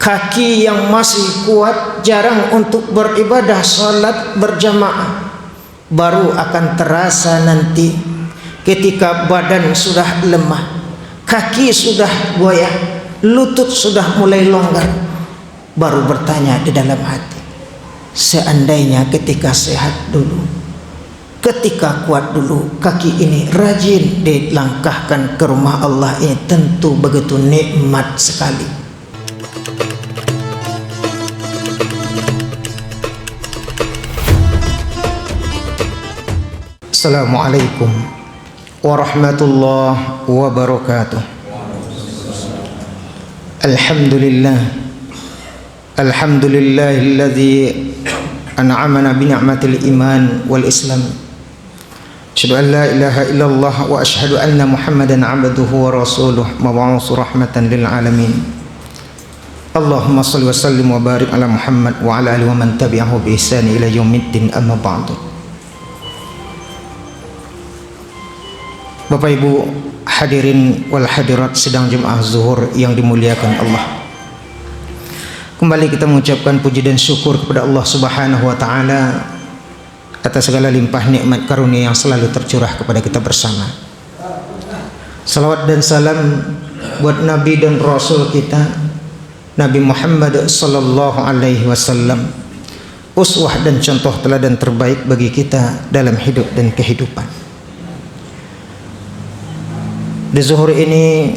kaki yang masih kuat jarang untuk beribadah salat berjamaah, baru akan terasa nanti ketika badan sudah lemah, kaki sudah goyah, lutut sudah mulai longgar, baru bertanya di dalam hati, seandainya ketika sehat dulu, ketika kuat dulu, kaki ini rajin dilangkahkan ke rumah Allah ini, tentu begitu nikmat sekali. Assalamualaikum warahmatullahi wabarakatuh. Alhamdulillahilladzi an'amana bi ni'matil iman wal islam. Asyhadu an la ilaha illallah wa asyhadu anna Muhammadan 'abduhu wa rasuluh mab'uutsu rahmatan lil alamin. Allahumma shalli wa sallim wa barik ala Muhammad wa ala alihi wa man tabi'ahu bi ihsan ila yaumiddin, amma ba'du. Bapak Ibu hadirin wal hadirat sidang jemaah zuhur yang dimuliakan Allah, kembali kita mengucapkan puji dan syukur kepada Allah Subhanahu wa taala atas segala limpah nikmat karunia yang selalu tercurah kepada kita bersama. Salawat dan salam buat Nabi dan Rasul kita, Nabi Muhammad sallallahu alaihi wasallam, uswah dan contoh teladan terbaik bagi kita dalam hidup dan kehidupan. Di zuhur ini,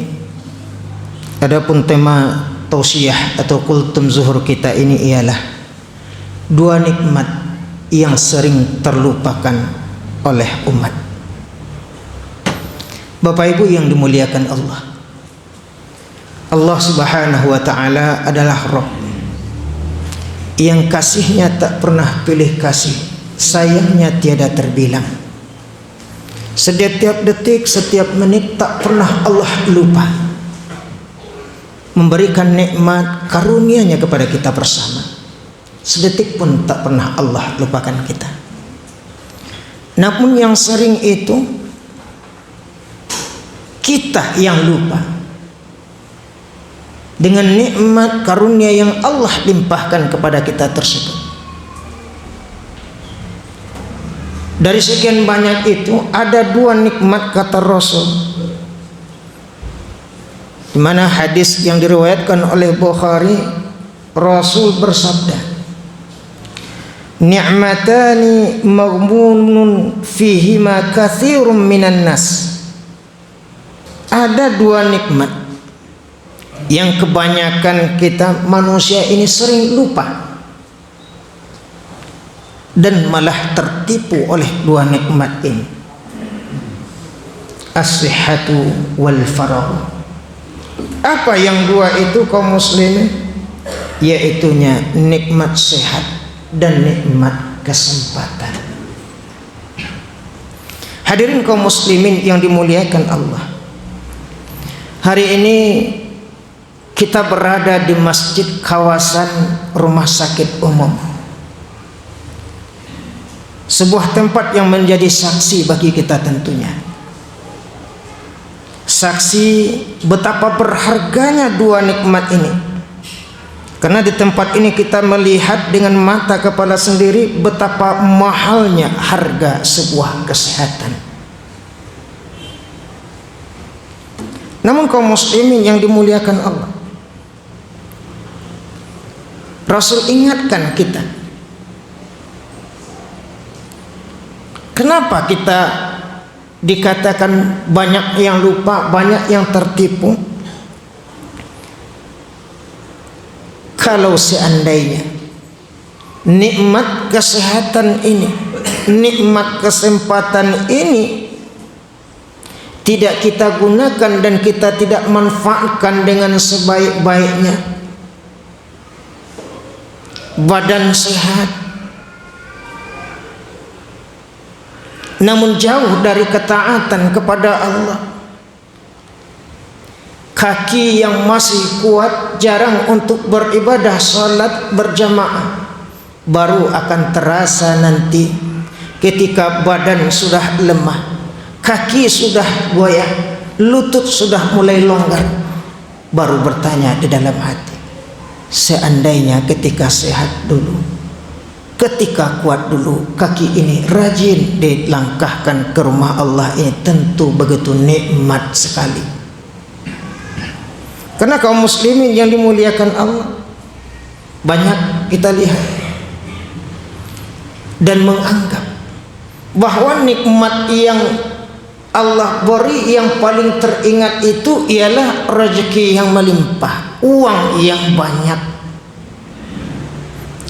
adapun tema tausiah atau kultum zuhur kita ini ialah dua nikmat yang sering terlupakan oleh umat. Bapak Ibu yang dimuliakan Allah, Allah Subhanahu wa taala adalah Rabb yang kasihnya tak pernah pilih kasih, sayangnya tiada terbilang. Setiap detik, setiap menit tak pernah Allah lupa memberikan nikmat karunia-Nya kepada kita bersama. Sedetik pun tak pernah Allah lupakan kita. Namun yang sering itu kita yang lupa dengan nikmat karunia yang Allah limpahkan kepada kita tersebut. Dari sekian banyak itu ada dua nikmat kata Rasul, di mana hadis yang diriwayatkan oleh Bukhari, Rasul bersabda, ni'matani maghbunun fihima katsirun minan nas. Ada dua nikmat yang kebanyakan kita manusia ini sering lupa dan malah tertipu oleh dua nikmat ini, as-sihhatu wal faragh. Apa yang dua itu kaum muslimin? Yaitunya nikmat sehat dan nikmat kesempatan. Hadirin kaum muslimin yang dimuliakan Allah, hari ini kita berada di masjid kawasan rumah sakit umum, sebuah tempat yang menjadi saksi bagi kita tentunya. Saksi betapa berharganya dua nikmat ini. Karena di tempat ini kita melihat dengan mata kepala sendiri betapa mahalnya harga sebuah kesehatan. Namun kaum muslimin yang dimuliakan Allah, Rasul ingatkan kita, kenapa kita dikatakan banyak yang lupa, banyak yang tertipu? Kalau seandainya nikmat kesehatan ini, nikmat kesempatan ini tidak kita gunakan dan kita tidak manfaatkan dengan sebaik-baiknya, badan sehat namun jauh dari ketaatan kepada Allah, kaki yang masih kuat jarang untuk beribadah salat berjamaah, baru akan terasa nanti ketika badan sudah lemah, kaki sudah goyah, lutut sudah mulai longgar, baru bertanya di dalam hati, Seandainya ketika sehat dulu, ketika kuat dulu, kaki ini rajin dilangkahkan ke rumah Allah ini, tentu begitu nikmat sekali. Karena kaum muslimin yang dimuliakan Allah, banyak kita lihat dan menganggap bahwa nikmat yang Allah beri yang paling teringat itu ialah rezeki yang melimpah, uang yang banyak,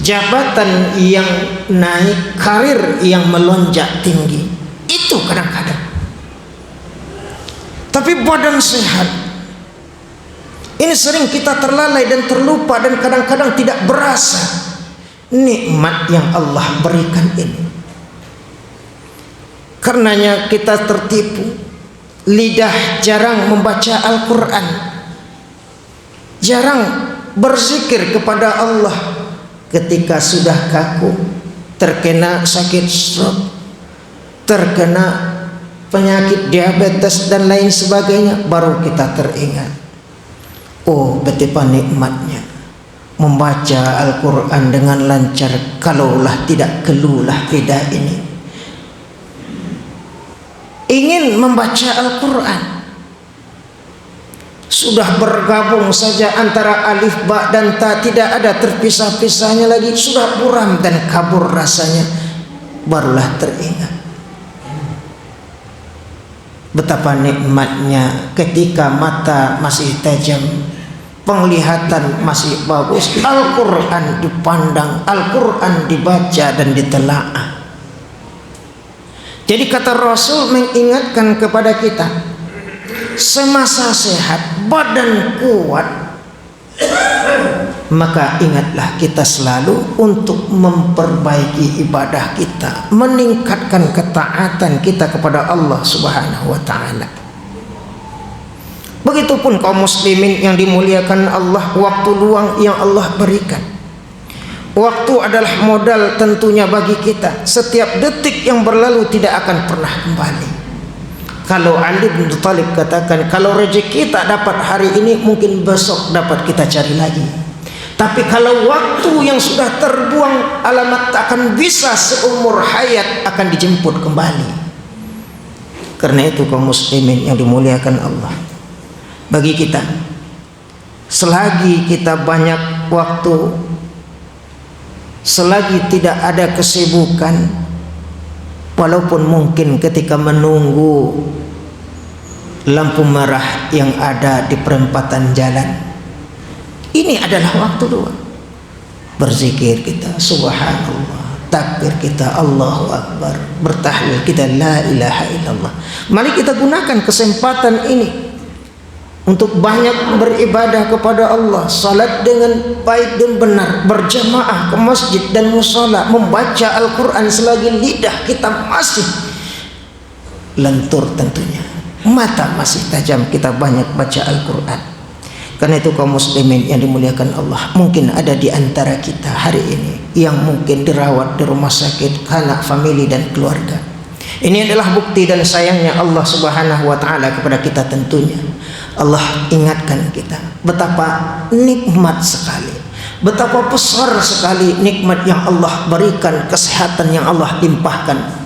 jabatan yang naik, karir yang melonjak tinggi. Itu kadang-kadang. Tapi badan sehat, ini sering kita terlalai dan terlupa, dan kadang-kadang tidak berasa nikmat yang Allah berikan ini. Karenanya kita tertipu, lidah jarang membaca Al-Quran, jarang berzikir kepada Allah. Ketika sudah kaku, terkena sakit stroke, terkena penyakit diabetes dan lain sebagainya, baru kita teringat, oh betapa nikmatnya membaca Al-Quran dengan lancar, kalaulah tidak kelulah lidah ini. Ingin membaca Al-Quran, sudah bergabung saja antara alif, ba dan ta, tidak ada terpisah-pisahnya lagi, sudah buram dan kabur rasanya, barulah teringat betapa nikmatnya ketika mata masih tajam, penglihatan masih bagus, Al-Quran dipandang, Al-Quran dibaca dan ditelaah. Jadi kata Rasul mengingatkan kepada kita, semasa sehat, badan kuat, maka ingatlah kita selalu untuk memperbaiki ibadah kita, meningkatkan ketaatan kita kepada Allah Subhanahu wa ta'ala. Begitupun kaum muslimin yang dimuliakan Allah, waktu luang yang Allah berikan. Waktu adalah modal tentunya bagi kita. Setiap detik yang berlalu tidak akan pernah kembali. Kalau Ali bin Thalib katakan, kalau rezeki tak dapat hari ini, mungkin besok dapat kita cari lagi. Tapi kalau waktu yang sudah terbuang, alamat tak akan bisa seumur hayat akan dijemput kembali. Karena itu kaum muslimin yang dimuliakan Allah, bagi kita, selagi kita banyak waktu, selagi tidak ada kesibukan, walaupun mungkin ketika menunggu lampu merah yang ada di perempatan jalan, ini adalah waktu doa. Berzikir kita subhanallah, takbir kita Allahu Akbar, bertahlil kita la ilaha illallah. Mari kita gunakan kesempatan ini untuk banyak beribadah kepada Allah, salat dengan baik dan benar, berjamaah ke masjid dan musala, membaca Al-Quran selagi lidah kita masih lentur, tentunya mata masih tajam, kita banyak baca Al-Quran. Karena itu kaum muslimin yang dimuliakan Allah, mungkin ada di antara kita hari ini yang mungkin dirawat di rumah sakit karena famili dan keluarga. Ini adalah bukti dan sayangnya Allah Subhanahu wa ta'ala kepada kita. Tentunya Allah ingatkan kita betapa nikmat sekali, betapa besar sekali nikmat yang Allah berikan, kesehatan yang Allah limpahkan.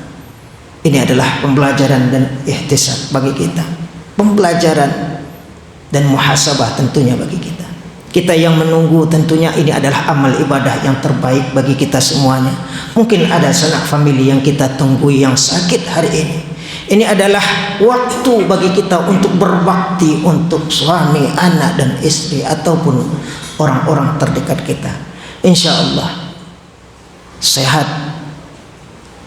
Ini adalah pembelajaran dan ihtisab bagi kita, pembelajaran dan muhasabah tentunya bagi kita. Kita yang menunggu, tentunya ini adalah amal ibadah yang terbaik bagi kita semuanya. Mungkin ada sanak famili yang kita tunggu yang sakit hari ini. Ini adalah waktu bagi kita untuk berbakti untuk suami, anak dan istri, ataupun orang-orang terdekat kita. Insya Allah sehat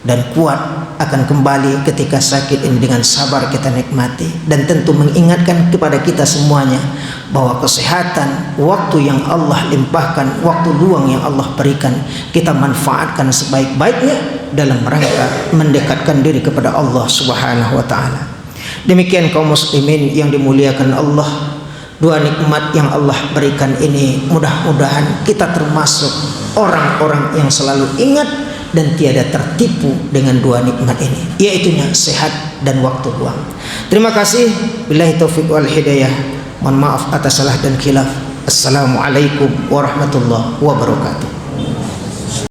dan kuat akan kembali ketika sakit ini, dengan sabar kita nikmati, dan tentu mengingatkan kepada kita semuanya bahwa kesehatan, waktu yang Allah limpahkan, waktu luang yang Allah berikan, kita manfaatkan sebaik-baiknya dalam rangka mendekatkan diri kepada Allah Subhanahu wa ta'ala. Demikian kaum muslimin yang dimuliakan Allah, dua nikmat yang Allah berikan ini, mudah-mudahan kita termasuk orang-orang yang selalu ingat dan tiada tertipu dengan dua nikmat ini, yaitunya sehat dan waktu luang. Terima kasih. Billahi taufiq wal hidayah. Mohon maaf atas salah dan khilaf. Assalamualaikum warahmatullahi wabarakatuh.